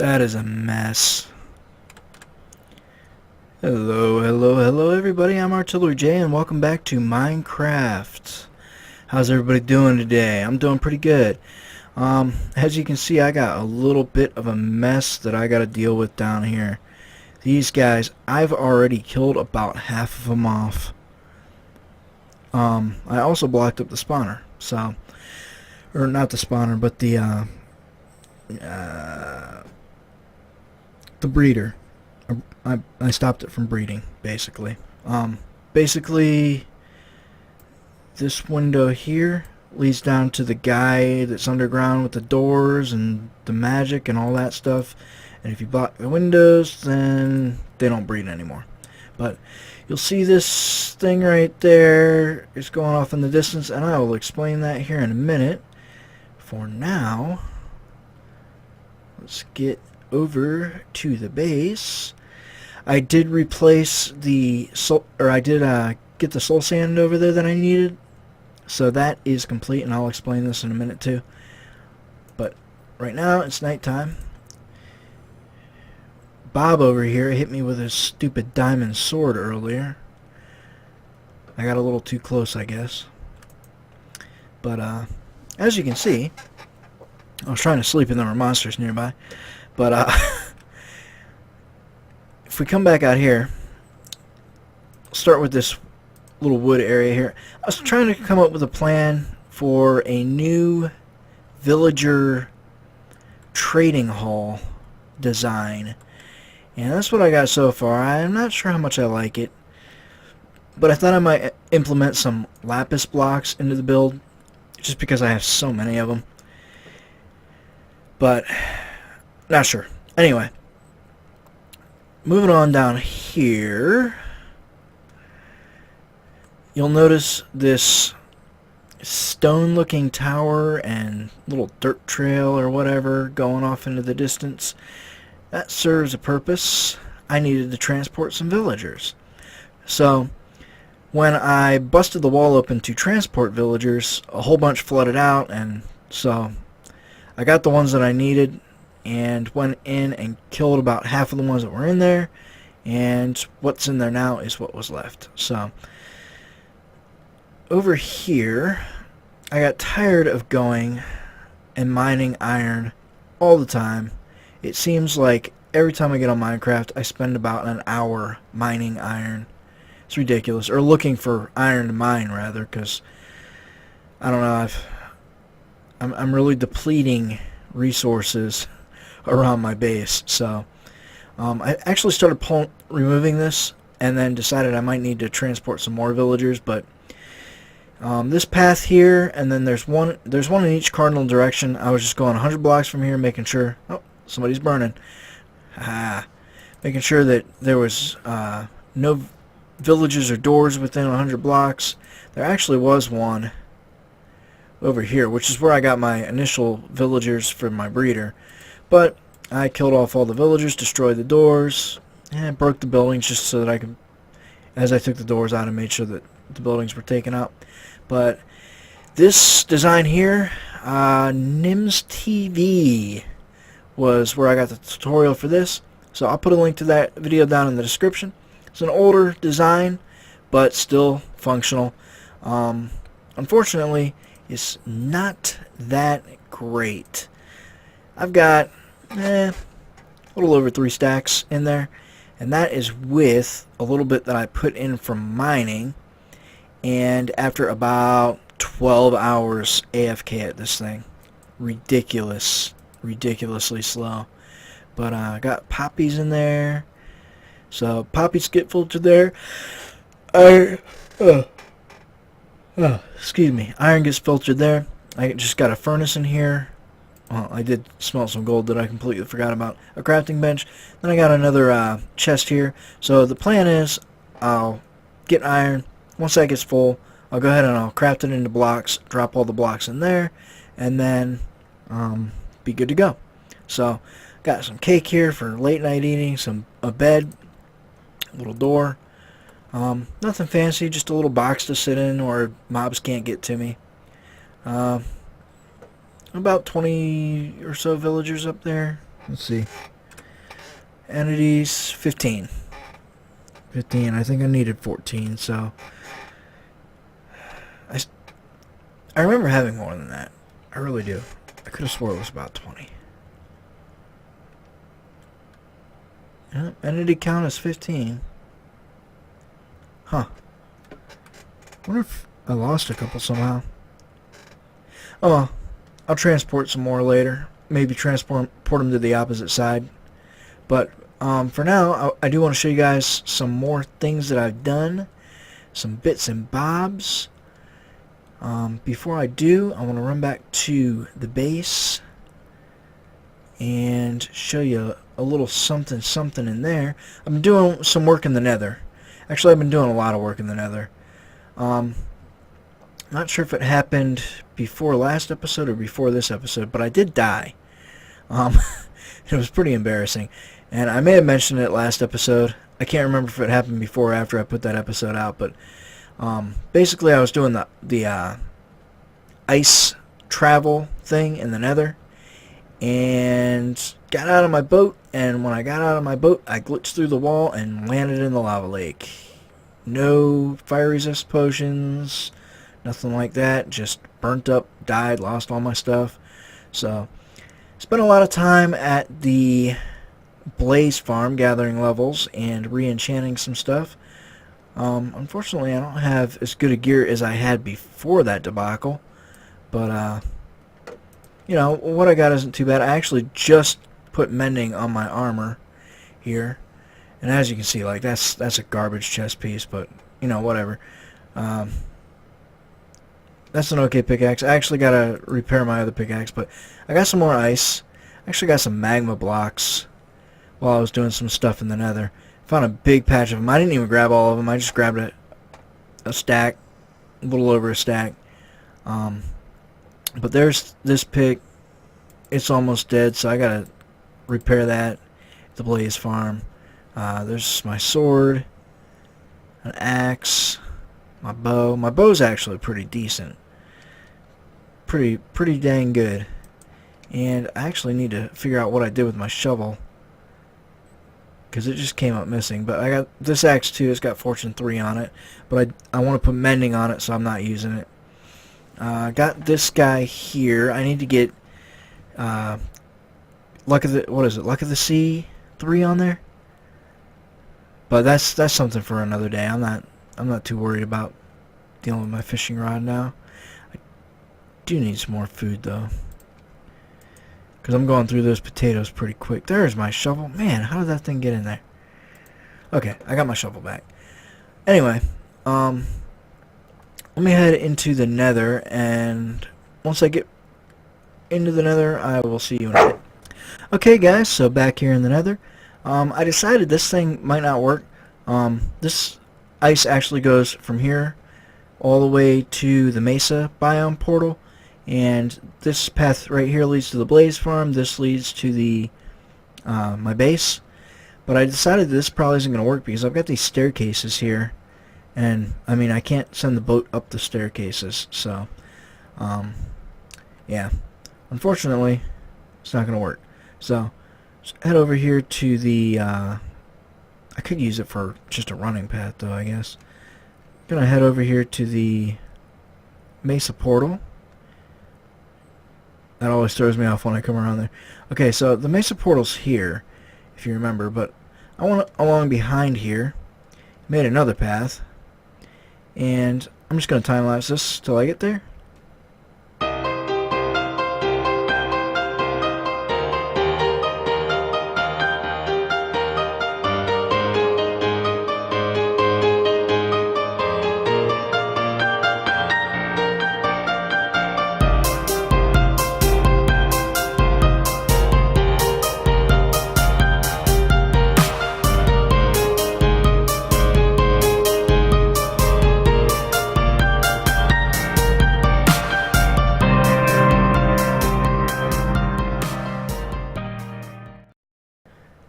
That is a mess. Hello everybody, I'm Artillery J and welcome back to Minecraft. How's everybody doing today? I'm doing pretty good. As you can see, I got a little bit of a mess that I gotta deal with down here. These guys, I've already killed about half of them off. I also blocked up the spawner, so, or not the spawner, but the breeder. I stopped it from breeding, basically. Basically, this window here leads down to the guy that's underground with the doors and the magic and all that stuff. And if you block the windows, then they don't breed anymore. But you'll see this thing right there is going off in the distance, and I will explain that here in a minute. For now, let's get over to the base. I did replace the soul, or I did get the soul sand over there that I needed, so that is complete, and I'll explain this in a minute too. But right now it's nighttime. Bob over here hit me with his stupid diamond sword earlier. I got a little too close, I guess. But as you can see, I was trying to sleep and there were monsters nearby. But if we come back out here, start with this little wood area here. I was trying to come up with a plan for a new villager trading hall design. And that's what I got so far. I'm not sure how much I like it, but I thought I might implement some lapis blocks into the build, just because I have so many of them. But not sure. Anyway, moving on down here, you'll notice this stone-looking tower and little dirt trail or whatever going off into the distance. That serves a purpose. I needed to transport some villagers. So when I busted the wall open to transport villagers, a whole bunch flooded out, and so I got the ones that I needed and went in and killed about half of the ones that were in there, and what's in there now is what was left. So over here, I got tired of going and mining iron all the time. It seems like every time I get on Minecraft, I spend about an hour mining iron. It's ridiculous. Or looking for iron to mine, rather, because I don't know, I'm really depleting resources around my base. So I actually started removing this, and then decided I might need to transport some more villagers. But this path here, and then there's one in each cardinal direction. I was just going 100 blocks from here, making sure. Oh, somebody's burning. Making sure that there was no villages or doors within 100 blocks. There actually was one over here, which is where I got my initial villagers for my breeder. But I killed off all the villagers, destroyed the doors, and broke the buildings just so that I could, as I took the doors out, and made sure that the buildings were taken out. But this design here, Nims TV, was where I got the tutorial for this. So I'll put a link to that video down in the description. It's an older design, but still functional. Unfortunately, it's not that great. I've got a little over 3 stacks in there, and that is with a little bit that I put in from mining, and after about 12 hours AFK at this thing. Ridiculously slow. But I got poppies in there, so poppies get filtered there. Excuse me, iron gets filtered there. I just got a furnace in here. Well, I did smelt some gold that I completely forgot about. A crafting bench. Then I got another chest here. So the plan is, I'll get iron. Once that gets full, I'll go ahead and I'll craft it into blocks, drop all the blocks in there, and then be good to go. So got some cake here for late night eating, a bed, a little door. Nothing fancy, just a little box to sit in or mobs can't get to me. About 20 or so villagers up there. Let's see. Entities, 15. 15, I think I needed 14, so... I remember having more than that. I really do. I could have swore it was about 20. Yeah, entity count is 15. Huh. Wonder if I lost a couple somehow. Oh well. I'll transport some more later. Maybe transport them to the opposite side. But for now, I do want to show you guys some more things that I've done. Some bits and bobs. Before I do, I want to run back to the base and show you a little something in there. I've been doing some work in the Nether. Actually, I've been doing a lot of work in the Nether. Not sure if it happened before last episode or before this episode, but I did die. It was pretty embarrassing, and I may have mentioned it last episode. I can't remember if it happened before or after I put that episode out, but basically I was doing the ice travel thing in the Nether, and got out of my boat, and when I got out of my boat, I glitched through the wall and landed in the lava lake. No fire resist potions, nothing like that, just burnt up, died, lost all my stuff. So, spent a lot of time at the Blaze farm gathering levels and re-enchanting some stuff. Unfortunately, I don't have as good a gear as I had before that debacle, but you know, what I got isn't too bad. I actually just put mending on my armor here, and as you can see, like that's a garbage chest piece, but you know, whatever. That's an okay pickaxe. I actually gotta repair my other pickaxe, but I got some more ice. I actually got some magma blocks while I was doing some stuff in the Nether. Found a big patch of them. I didn't even grab all of them. I just grabbed a stack, a little over a stack. But there's this pick. It's almost dead, so I gotta repair that at the Blaze farm. There's my sword, an axe, my bow. My bow's actually pretty decent. Pretty dang good. And I actually need to figure out what I did with my shovel, because it just came up missing. But I got this axe too. It's got Fortune 3 on it, but I want to put mending on it, so I'm not using it. I got this guy here. I need to get Luck of the Sea 3 on there. But that's something for another day. I'm not too worried about dealing with my fishing rod now. I do need some more food though, because I'm going through those potatoes pretty quick. There's my shovel. Man, how did that thing get in there? Okay, I got my shovel back. Anyway, let me head into the Nether, and once I get into the Nether, I will see you in a bit. Okay, guys, so back here in the Nether, I decided this thing might not work. This ice actually goes from here all the way to the Mesa biome portal, and this path right here leads to the Blaze farm. This leads to the my base, but I decided this probably isn't going to work because I've got these staircases here, and I mean I can't send the boat up the staircases, so yeah, unfortunately it's not going to work. So let's head over here to the I could use it for just a running path though, I guess. I'm gonna head over here to the Mesa portal. That always throws me off when I come around there. Okay, so the Mesa portal's here, if you remember, but I went along behind here, made another path, and I'm just gonna time lapse this till I get there.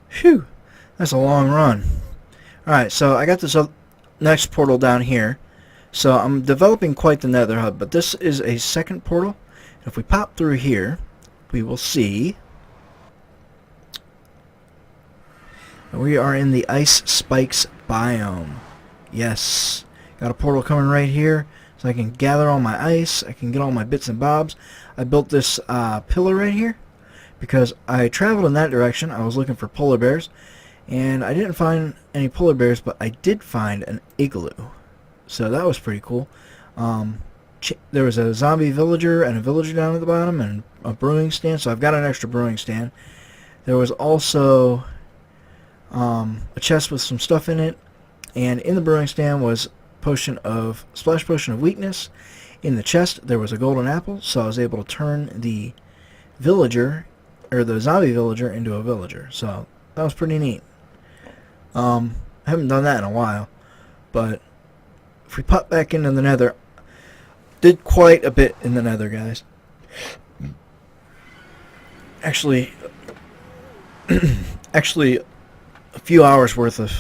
Phew, that's a long run. Alright, so I got this next portal down here. So I'm developing quite the Nether hub, but this is a second portal. If we pop through here, we will see And we are in the Ice Spikes biome. Yes. Got a portal coming right here, so I can gather all my ice. I can get all my bits and bobs. I built this pillar right here because I traveled in that direction. I was looking for polar bears, and I didn't find any polar bears, but I did find an igloo. So that was pretty cool. There was a zombie villager and a villager down at the bottom and a brewing stand, so I've got an extra brewing stand. There was also a chest with some stuff in it, and in the brewing stand was splash potion of weakness. In the chest there was a golden apple, so I was able to turn the villager, or the zombie villager, into a villager. So that was pretty neat. I haven't done that in a while, but if we pop back into the Nether, did quite a bit in the Nether, guys. Actually, a few hours worth of,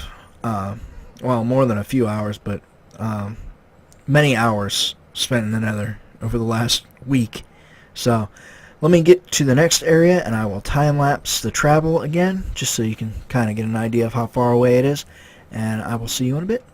well, more than a few hours, but many hours spent in the Nether over the last week. So let me get to the next area, and I will time lapse the travel again, just so you can kind of get an idea of how far away it is, and I will see you in a bit.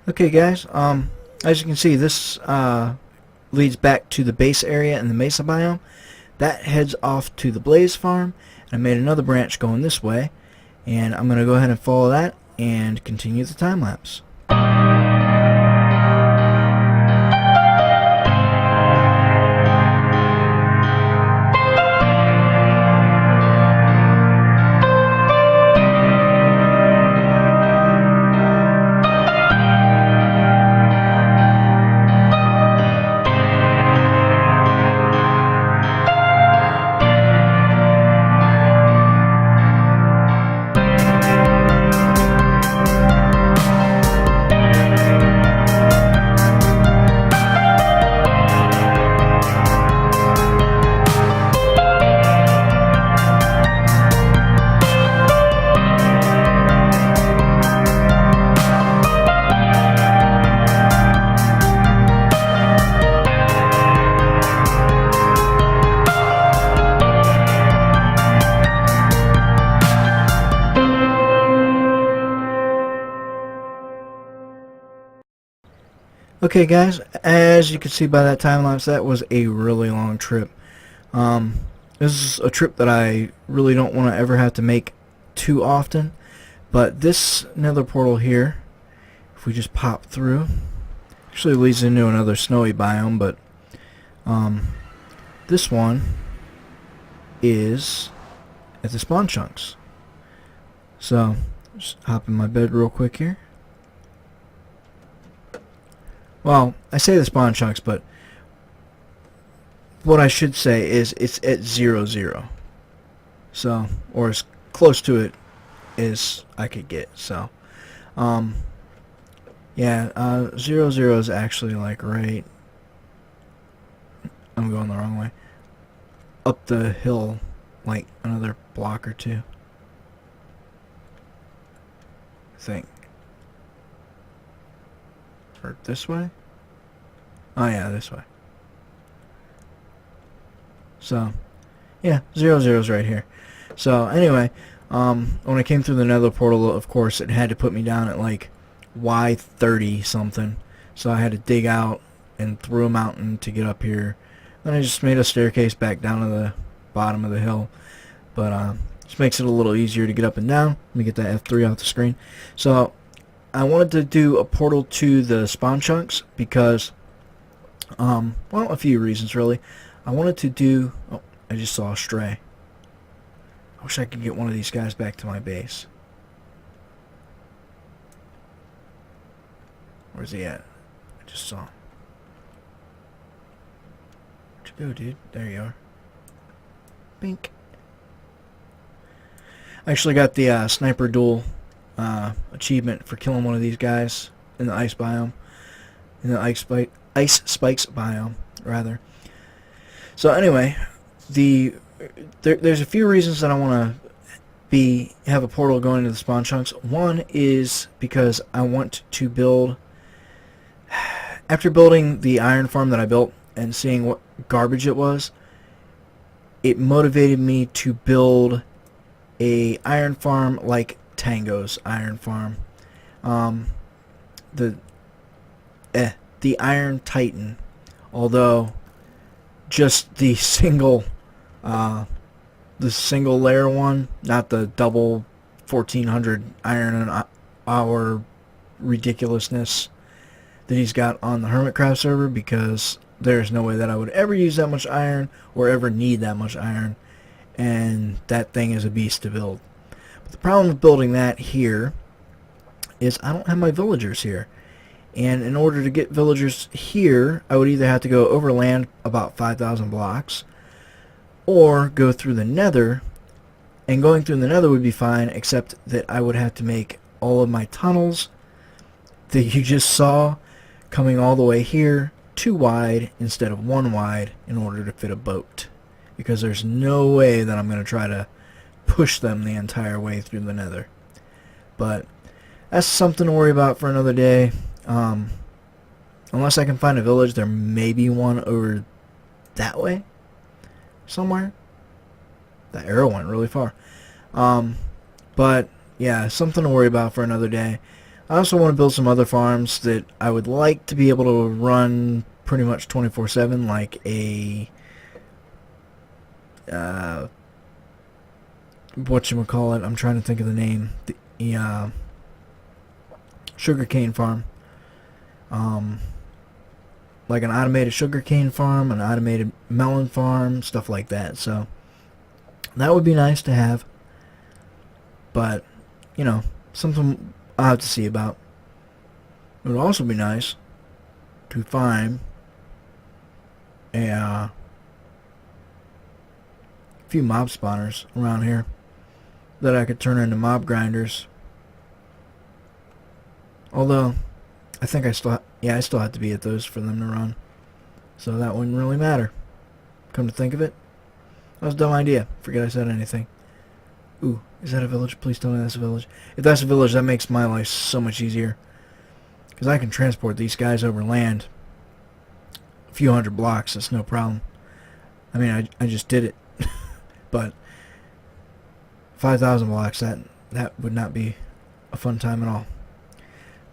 Okay, guys, as you can see, this leads back to the base area in the Mesa biome. That heads off to the Blaze farm, and I made another branch going this way, and I'm going to go ahead and follow that and continue the time lapse. Okay, guys, as you can see by that time lapse, that was a really long trip. This is a trip that I really don't want to ever have to make too often, but this nether portal here, if we just pop through, actually leads into another snowy biome, but this one is at the spawn chunks. So, just hop in my bed real quick here. Well, I say the spawn chunks, but what I should say is it's at 0, 0. So, or as close to it as I could get. So, yeah, 0, 0 is actually like right. I'm going the wrong way. Up the hill, like another block or two. think. Or this way? Oh yeah, this way. So, yeah, 0's right here. So anyway, when I came through the Nether portal, of course, it had to put me down at like Y30 something. So I had to dig out and through a mountain to get up here. Then I just made a staircase back down to the bottom of the hill. But just makes it a little easier to get up and down. Let me get that F3 off the screen. So I wanted to do a portal to the spawn chunks because, well, a few reasons really. I wanted to do... Oh, I just saw a stray. I wish I could get one of these guys back to my base. Where's he at? I just saw him. Where'd you go, dude? There you are. Bink. I actually got the sniper duel achievement for killing one of these guys in the ice biome. In the ice spikes biome, rather. So anyway, there's a few reasons that I want to have a portal going into the spawn chunks. One is because I want to build... After building the iron farm that I built and seeing what garbage it was, it motivated me to build a iron farm like Tango's iron farm. The Iron Titan, although just the single layer one, not the double 1400 iron an hour ridiculousness that he's got on the Hermitcraft server, because there's no way that I would ever use that much iron or ever need that much iron, and that thing is a beast to build. But the problem with building that here is I don't have my villagers here, and in order to get villagers here I would either have to go overland about 5,000 blocks or go through the Nether, and going through the Nether would be fine, except that I would have to make all of my tunnels that you just saw coming all the way here 2 wide instead of 1 wide in order to fit a boat, because there's no way that I'm going to try to push them the entire way through the Nether. But that's something to worry about for another day. Unless I can find a village, there may be one over that way somewhere. That arrow went really far. But yeah, something to worry about for another day. I also want to build some other farms that I would like to be able to run pretty much 24/7, like a whatchamacallit, I'm trying to think of the name, the sugarcane farm. Like an automated sugarcane farm, an automated melon farm, stuff like that. So that would be nice to have, but you know, something I'll have to see about. It would also be nice to find a few mob spawners around here that I could turn into mob grinders. Although I think I still have to be at those for them to run, so that wouldn't really matter. Come to think of it, that was a dumb idea. Forget I said anything. Ooh, is that a village? Please tell me that's a village. If that's a village, that makes my life so much easier, because I can transport these guys over land a few hundred blocks. That's no problem. I mean, I just did it. But 5,000 blocks, that would not be a fun time at all.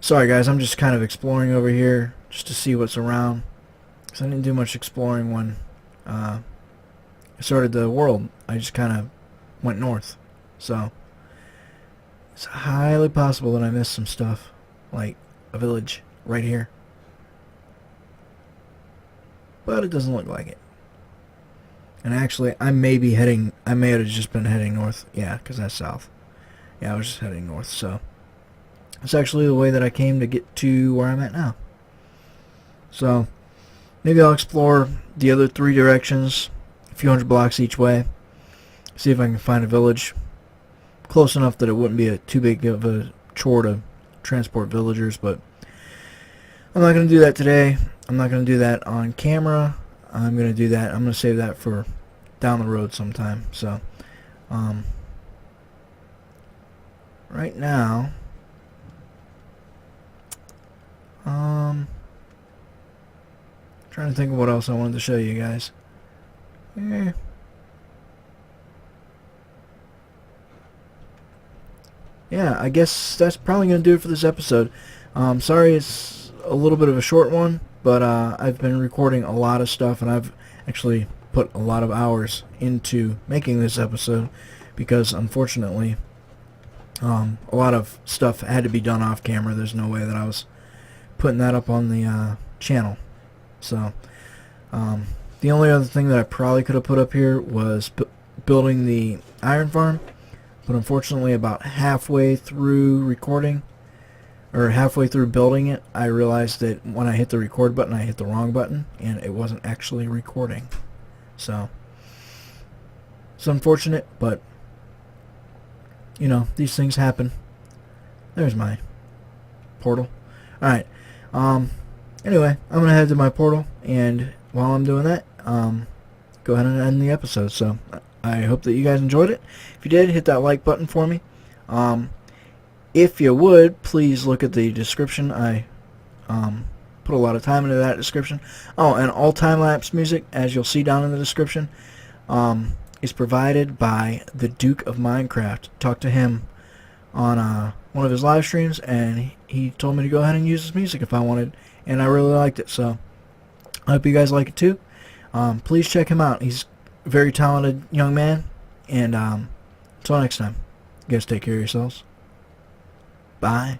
Sorry guys, I'm just kind of exploring over here just to see what's around, because I didn't do much exploring when I started the world. I just kind of went north. So it's highly possible that I missed some stuff, like a village right here. But it doesn't look like it. And actually, I may have just been heading north. Yeah, because that's south. Yeah, I was just heading north, so it's actually the way that I came to get to where I'm at now. So maybe I'll explore the other 3 directions, a few hundred blocks each way, see if I can find a village close enough that it wouldn't be too big of a chore to transport villagers. But I'm not going to do that today. I'm not going to do that on camera. I'm going to save that for down the road sometime. So right now Trying to think of what else I wanted to show you guys. Yeah, I guess that's probably going to do it for this episode. Sorry it's a little bit of a short one, but I've been recording a lot of stuff, and I've actually put a lot of hours into making this episode because, unfortunately, a lot of stuff had to be done off camera. There's no way that I was putting that up on the channel. So, the only other thing that I probably could have put up here was building the iron farm. But unfortunately, about halfway through recording, or halfway through building it, I realized that when I hit the record button, I hit the wrong button, and it wasn't actually recording. So, it's unfortunate, but, you know, these things happen. There's my portal. Alright, anyway, I'm going to head to my portal, and while I'm doing that, go ahead and end the episode. So, I hope that you guys enjoyed it. If you did, hit that like button for me. If you would, please look at the description. I put a lot of time into that description. Oh, and all time-lapse music, as you'll see down in the description, is provided by the Duke of Minecraft. Talked to him on one of his live streams, and he told me to go ahead and use his music if I wanted, and I really liked it. So I hope you guys like it too. Please check him out. He's a very talented young man, and until next time, you guys take care of yourselves. Bye.